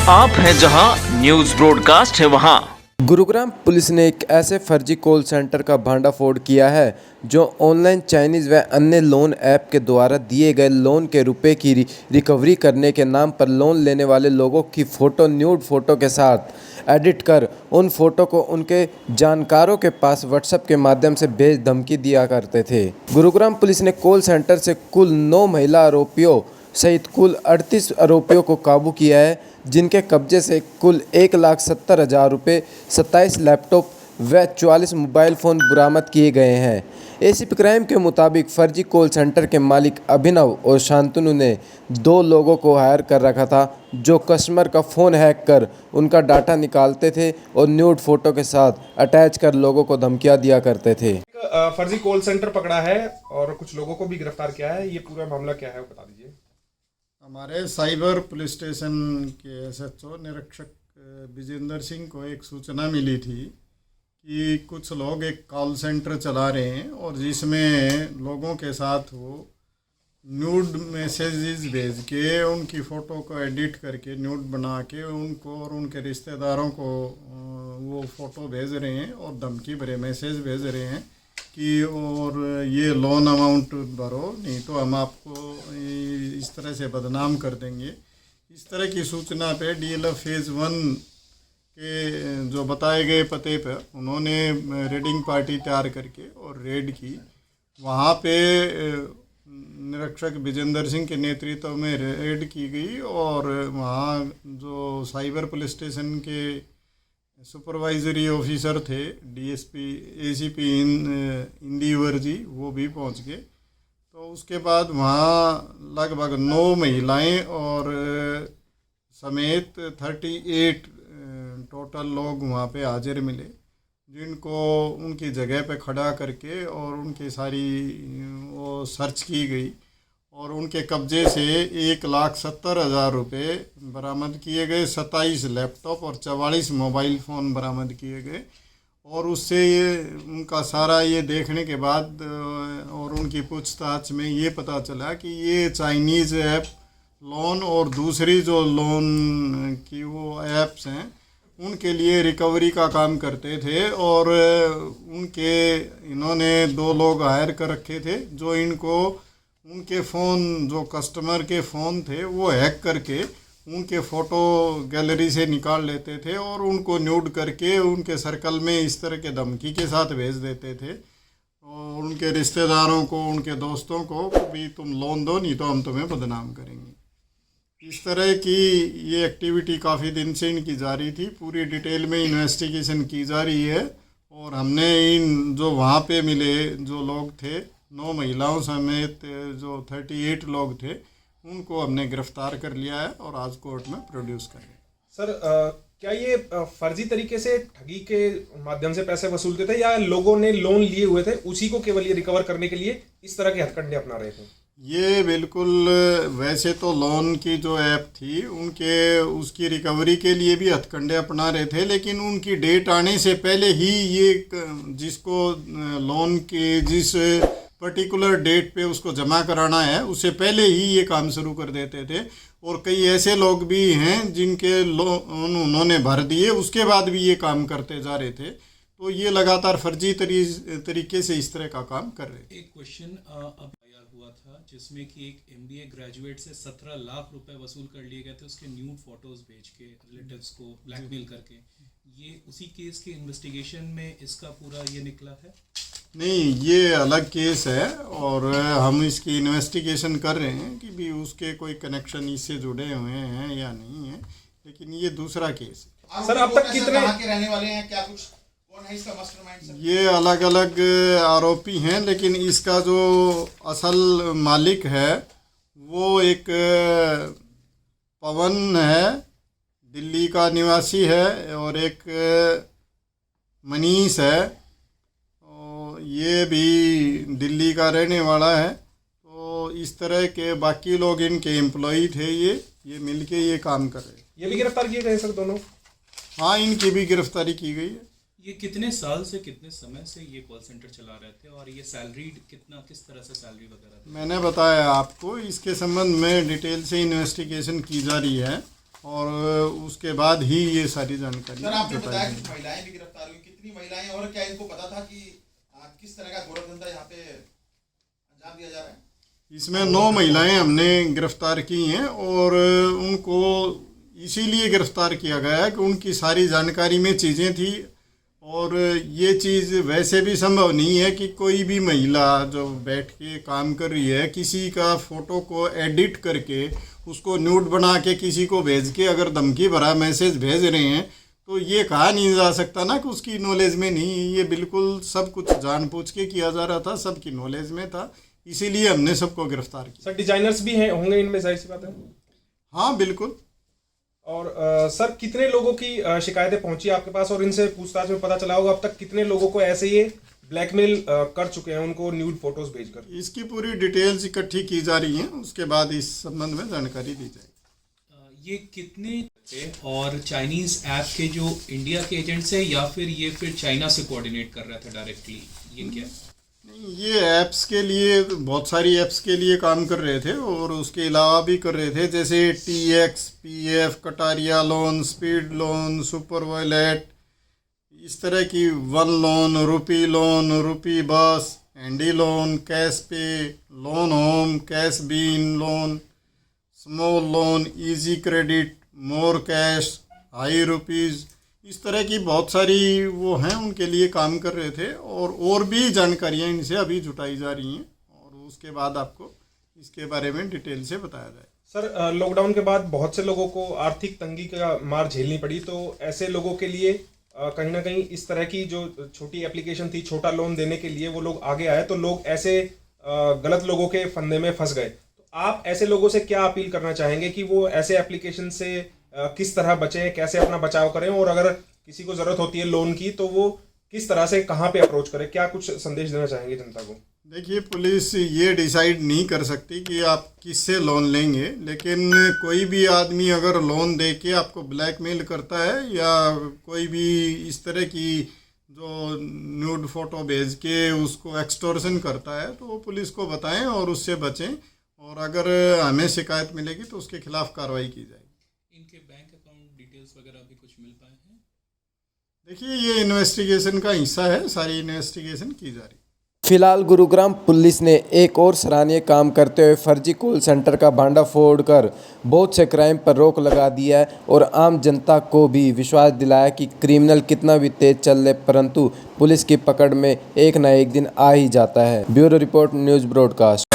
आप हैं जहां न्यूज ब्रॉडकास्ट है वहां। गुरुग्राम पुलिस ने एक ऐसे फर्जी कॉल सेंटर का भंडाफोड़ किया है जो ऑनलाइन चाइनीज़ व अन्य लोन ऐप के द्वारा दिए गए लोन के रुपए की रिकवरी करने के नाम पर लोन लेने वाले लोगों की फ़ोटो न्यूड फ़ोटो के साथ एडिट कर उन फ़ोटो को उनके जानकारों के पास व्हाट्सएप के माध्यम से भेज धमकी दिया करते थे। गुरुग्राम पुलिस ने कॉल सेंटर से कुल 9 महिला आरोपियों सहित कुल 38 आरोपियों को काबू किया है, जिनके कब्जे से कुल 1,70,000 रुपये, 27 लैपटॉप व 44 मोबाइल फ़ोन बरामद किए गए हैं। एसीपी क्राइम के मुताबिक फर्जी कॉल सेंटर के मालिक अभिनव और शांतनु ने 2 लोगों को हायर कर रखा था, जो कस्टमर का फ़ोन हैक कर उनका डाटा निकालते थे और न्यूड फ़ोटो के साथ अटैच कर लोगों को धमकियां दिया करते थे। फर्जी कॉल सेंटर पकड़ा है और कुछ लोगों को भी गिरफ्तार किया है। ये पूरा मामला क्या है, वो बता दीजिए। हमारे साइबर पुलिस स्टेशन के एसएचओ निरीक्षक विजेंद्र सिंह को एक सूचना मिली थी कि कुछ लोग एक कॉल सेंटर चला रहे हैं और जिसमें लोगों के साथ वो न्यूड मैसेजेस भेज के उनकी फ़ोटो को एडिट करके न्यूड बना के उनको और उनके रिश्तेदारों को वो फ़ोटो भेज रहे हैं और धमकी भरे मैसेज भेज रहे हैं कि और ये लोन अमाउंट भरो, नहीं तो हम आपको इस तरह से बदनाम कर देंगे। इस तरह की सूचना पे डीएलएफ फेज़ 1 के जो बताए गए पते पर उन्होंने रेडिंग पार्टी तैयार करके और रेड की। वहाँ पे निरीक्षक विजेंद्र सिंह के नेतृत्व में रेड की गई और वहाँ जो साइबर पुलिस स्टेशन के सुपरवाइजरी ऑफिसर थे डीएसपी एसीपी इंदिवर जी, वो भी पहुंच गए। तो उसके बाद वहाँ लगभग 9 महिलाएं और समेत 38 टोटल लोग वहाँ पे हाजिर मिले, जिनको उनकी जगह पे खड़ा करके और उनकी सारी वो सर्च की गई और उनके कब्जे से 1,70,000 रुपये बरामद किए गए, 27 लैपटॉप और 44 मोबाइल फ़ोन बरामद किए गए। और उससे ये उनका सारा ये देखने के बाद और उनकी पूछताछ में ये पता चला कि ये चाइनीज़ ऐप लोन और दूसरी जो लोन की वो ऐप्स हैं उनके लिए रिकवरी का काम करते थे और इन्होंने 2 लोग हायर कर रखे थे जो इनको उनके फ़ोन जो कस्टमर के फ़ोन थे वो हैक करके उनके फ़ोटो गैलरी से निकाल लेते थे और उनको न्यूड करके उनके सर्कल में इस तरह के धमकी के साथ भेज देते थे और उनके रिश्तेदारों को, उनके दोस्तों को भी तुम लोन दो, नहीं तो हम तुम्हें बदनाम करेंगे। इस तरह की ये एक्टिविटी काफ़ी दिन से इनकी जारी थी। पूरी डिटेल में इन्वेस्टिगेशन की जा रही है और हमने इन जो वहाँ पे मिले जो लोग थे 9 महिलाओं समेत जो 38 लोग थे उनको हमने गिरफ्तार कर लिया है और आज कोर्ट में प्रोड्यूस कर रहे हैं। सर क्या ये फर्जी तरीके से ठगी के माध्यम से पैसे वसूलते थे या लोगों ने लोन लिए हुए थे उसी को केवल ये रिकवर करने के लिए इस तरह के हथकंडे अपना रहे थे? ये बिल्कुल वैसे तो लोन की जो ऐप थी उनके उसकी रिकवरी के लिए भी हथकंडे अपना रहे थे, लेकिन उनकी डेट आने से पहले ही ये जिसको लोन के जिस पर्टिकुलर डेट पे उसको जमा कराना है उससे पहले ही ये काम शुरू कर देते थे। और कई ऐसे लोग भी हैं जिनके लोन उन्होंने भर दिए उसके बाद भी ये काम करते जा रहे थे। तो ये लगातार फर्जी तरीके से इस तरह का काम कर रहे थे। एक क्वेश्चन अब तैयार हुआ था जिसमें कि एक एमबीए ग्रेजुएट से 17 लाख रुपए वसूल कर लिए गए थे उसके न्यूड फोटोज भेज के रिलेटिव्स को ब्लैकमेल करके। ये उसी केस के इन्वेस्टिगेशन में इसका पूरा ये निकला है? नहीं, ये अलग केस है और हम इसकी इन्वेस्टिगेशन कर रहे हैं कि भी उसके कोई कनेक्शन इससे जुड़े हुए हैं या नहीं है, लेकिन ये दूसरा केस है। सर अब तक कितने के रहने वाले हैं, क्या कुछ कौन है इसका मास्टरमाइंड सर? ये अलग अलग आरोपी हैं, लेकिन इसका जो असल मालिक है वो एक पवन है, दिल्ली का निवासी है, और एक मनीष है ये भी दिल्ली का रहने वाला है। तो इस तरह के बाकी लोग इनके एम्प्लॉई थे, ये मिलके ये काम कर रहे हैं। ये भी गिरफ्तार किए गए सर दोनों? हाँ, इनकी भी गिरफ्तारी की गई है। ये कितने साल से कितने समय से ये कॉल सेंटर चला रहे थे और ये सैलरी किस तरह से सैलरी वगैरह थी? मैंने बताया आपको, इसके संबंध में डिटेल से इन्वेस्टिगेशन की जा रही है और उसके बाद ही ये सारी जानकारी सर आपने जुटाई बताया गई। कि महिलाएं भी गिरफ्तार हुई, कितनी महिलाएं, और क्या इनको पता था कि किस तरह का गोरखधंधा यहाँ पे अंजाम दिया जा रहा है? इसमें 9 महिलाएं हमने गिरफ्तार की हैं और उनको इसीलिए गिरफ्तार किया गया है कि उनकी सारी जानकारी में चीज़ें थी और ये चीज़ वैसे भी संभव नहीं है कि कोई भी महिला जो बैठ के काम कर रही है किसी का फ़ोटो को एडिट करके उसको न्यूड बना के किसी को भेज के अगर धमकी भरा मैसेज भेज रहे हैं तो ये कहा नहीं जा सकता ना कि उसकी नॉलेज में नहीं। ये बिल्कुल सब कुछ जानबूझ के किया जा रहा था, सबकी नॉलेज में था, इसीलिए हमने सबको गिरफ्तार किया। सर डिजाइनर्स भी हैं होंगे इनमें, जाहिर सी बात है। हाँ बिल्कुल। और सर कितने लोगों की शिकायतें पहुंची आपके पास, और इनसे पूछताछ में पता चला होगा अब तक कितने लोगों को ऐसे ये ब्लैकमेल कर चुके हैं उनको न्यूड फोटोज भेजकर? इसकी पूरी डिटेल्स इकट्ठी की जा रही हैं, उसके बाद इस संबंध में जानकारी दी जाएगी। ये कितने थे और चाइनीज ऐप के जो इंडिया के एजेंट्स हैं या फिर ये फिर चाइना से कोऑर्डिनेट कर रहा था डायरेक्टली, ये क्या? नहीं, ये ऐप्स के लिए बहुत सारी ऐप्स के लिए काम कर रहे थे और उसके अलावा भी कर रहे थे, जैसे TX, PF, Kataria loan, speed loan, super wallet, इस तरह की one loan, rupee bus, handy loan, cash pay, loan home, cash bean loan, small loan, easy credit, more cash, high rupees, इस तरह की बहुत सारी वो हैं उनके लिए काम कर रहे थे और भी जानकारियां इनसे अभी जुटाई जा रही हैं और उसके बाद आपको इसके बारे में डिटेल से बताया जाए। सर लॉकडाउन के बाद बहुत से लोगों को आर्थिक तंगी का मार झेलनी पड़ी, तो ऐसे लोगों के लिए कहीं ना कहीं इस तरह की जो छोटी एप्लीकेशन थी, छोटा लोन देने के लिए वो लोग आगे आए, तो लोग ऐसे गलत लोगों के फंदे में फंस गए। तो आप ऐसे लोगों से क्या अपील करना चाहेंगे कि वो ऐसे एप्लीकेशन से किस तरह बचें, कैसे अपना बचाव करें, और अगर किसी को ज़रूरत होती है लोन की तो वो किस तरह से कहाँ पे अप्रोच करें? क्या कुछ संदेश देना चाहेंगे जनता को? देखिए, पुलिस ये डिसाइड नहीं कर सकती कि आप किससे लोन लेंगे, लेकिन कोई भी आदमी अगर लोन दे के आपको ब्लैकमेल करता है या कोई भी इस तरह की जो न्यूड फोटो भेज के उसको एक्सटॉर्शन करता है तो वो पुलिस को बताएं और उससे बचें, और अगर हमें शिकायत मिलेगी तो उसके खिलाफ कार्रवाई की जाएगी। इनके बैंक अकाउंट डिटेल्स वगैरह भी कुछ मिल पाए हैं? देखिए, ये इन्वेस्टिगेशन का हिस्सा है, सारी इन्वेस्टिगेशन की जा रही है। फिलहाल गुरुग्राम पुलिस ने एक और सराहनीय काम करते हुए फर्जी कॉल सेंटर का भांडाफोड़ कर बहुत से क्राइम पर रोक लगा दिया है और आम जनता को भी विश्वास दिलाया कि क्रिमिनल कितना भी तेज चल ले परंतु पुलिस की पकड़ में एक न एक दिन आ ही जाता है। Bureau report, news broadcast.